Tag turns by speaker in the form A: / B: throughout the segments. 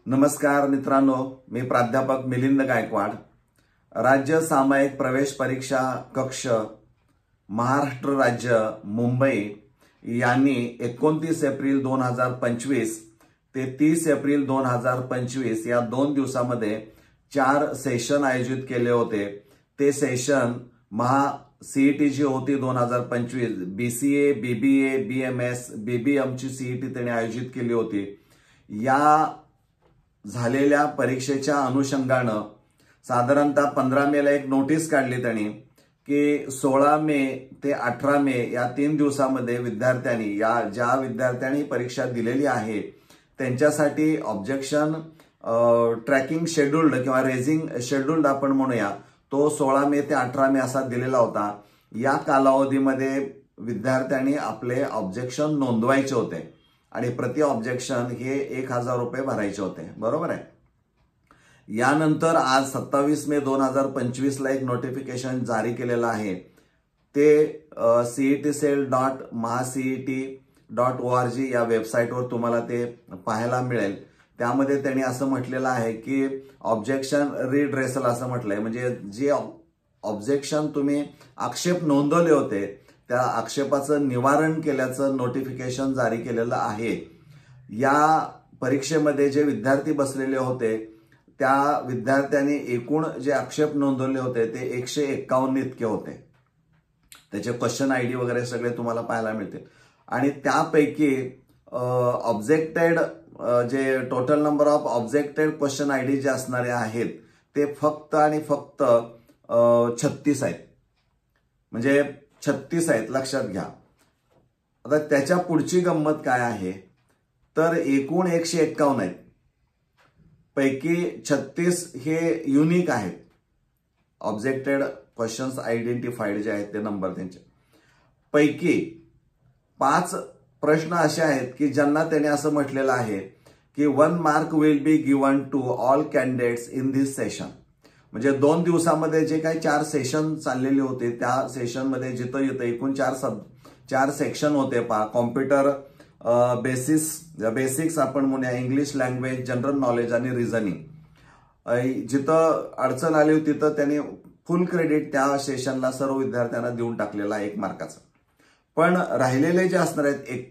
A: नमस्कार मित्रांनो, मी प्राध्यापक मिलिंद गायकवाड. राज्य सामायिक प्रवेश परीक्षा कक्ष महाराष्ट्र राज्य मुंबई यांनी 29 एप्रिल 2025 ते 30 एप्रिल 2025 या 2 दिवसामध्ये 4 सेशन आयोजित केले होते. ते सेशन सीईटी जी होती 2025 बीसीए, बीबीए, बीएमएस, बीबीएम ची सीईटी त्यांनी आयोजित केली होती. या झालेल्या परीक्षेच्या अनुषंगाने साधारणतः 15 मेला एक नोटीस काढली त्यांनी की 16 मे ते 18 मे या 3 दिवसामध्ये विद्यार्थ्यांनी ज्या विद्यार्थ्यांनी परीक्षा दिलेली आहे त्यांच्यासाठी ऑब्जेक्शन ट्रॅकिंग शेड्यूल्ड किंवा रेझिंग शेड्यूल्ड आपण म्हणूया, तो 16 मे ते 18 मे असा दिलेला होता. या कालावधीमध्ये विद्यार्थ्यांनी आपले ऑब्जेक्शन नोंदवायचे होते आणि प्रति ऑब्जेक्शन हे 1000 रुपये भरायचे होते. बरोबर आहे. यानंतर आज 27 मे 2025 ला एक नोटिफिकेशन जारी केलेलं आहे. ते cetcell.mahacet.org या वेबसाईटवर तुम्हाला ते पाहायला मिळेल. त्यामध्ये त्यांनी असं म्हटलेलं आहे की ऑब्जेक्शन रिड्रेसल असं म्हटलंय, म्हणजे जे ऑब्जेक्शन तुम्ही आक्षेप नोंदवले होते त्या आक्षेपाचं निवारण केल्याचं नोटिफिकेशन जारी केलेलं आहे. या परीक्षेमध्ये जे विद्यार्थी बसलेले होते त्या विद्यार्थ्यांनी एकूण जे आक्षेप नोंदवले होते ते 151 इतके होते. त्याचे क्वेश्चन आयडी वगैरे सगळे तुम्हाला पाहायला मिळतील. आणि त्यापैकी ऑब्जेक्टेड जे total number of objected question ID जे असणारे आहेत ते फक्त आणि फक्त 36 आहेत. म्हणजे 36 आहेत, लक्षात घ्या. आता त्याच्या पुढची गंमत काय आहे तर एकूण 151 आहेत पैकी 36 हे युनिक आहेत. ऑब्जेक्टेड क्वेश्चन्स आयडेंटिफाईड जे आहेत ते नंबर त्यांचे पैकी 5 प्रश्न असे आहेत की ज्यांना त्याने असं म्हटलेलं आहे की 1 mark will be given to all candidates in this session. म्हणजे 2 दिवसामध्ये जे काही 4 सेशन चाललेले होते त्या सेशनमध्ये जिथं येतं एकूण 4 सेक्शन होते. कॉम्प्युटर बेसिक्स आपण म्हणूया, इंग्लिश लँग्वेज, जनरल नॉलेज आणि रिझनिंग. जिथं अडचण आली होती तिथं त्यांनी फुल क्रेडिट त्या सेशनला सर्व विद्यार्थ्यांना देऊन टाकलेला 1 मार्काचं. पण राहिलेले जे असणार आहेत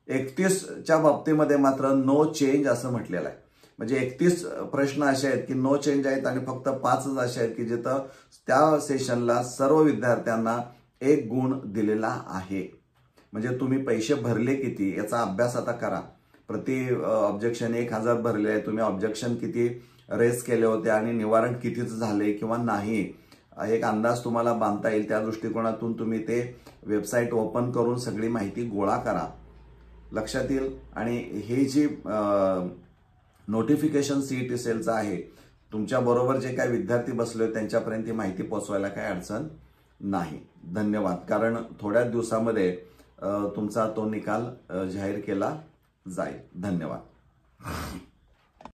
A: 31च्या बाबतीमध्ये मात्र नो चेंज असं म्हटलेलं आहे. म्हणजे 31 प्रश्न असे आहेत की नो चेंज आहेत आणि फक्त 5 असे आहेत की जिथं त्या सेशनला सर्व विद्यार्थ्यांना 1 गुण दिलेला आहे. म्हणजे तुम्ही पैसे भरले किती याचा अभ्यास आता करा. प्रति ऑब्जेक्शन 1000 भरले आहे, तुम्ही ऑब्जेक्शन किती रेस केले होते आणि निवारण कितीच झाले किंवा नाही एक अंदाज तुम्हाला बांधता येईल. त्या दृष्टिकोनातून तुम्ही ते वेबसाईट ओपन करून सगळी माहिती गोळा करा, लक्षात येईल. आणि हे जी नोटिफिकेशन सीईटी सेलचं आहे तुमच्या बरोबर जे काही विद्यार्थी बसले त्यांच्यापर्यंत ही माहिती पोहोचवायला काही अडचण नाही. धन्यवाद. कारण थोड्या दिवसामध्ये तुमचा तो निकाल जाहीर केला जाईल. धन्यवाद.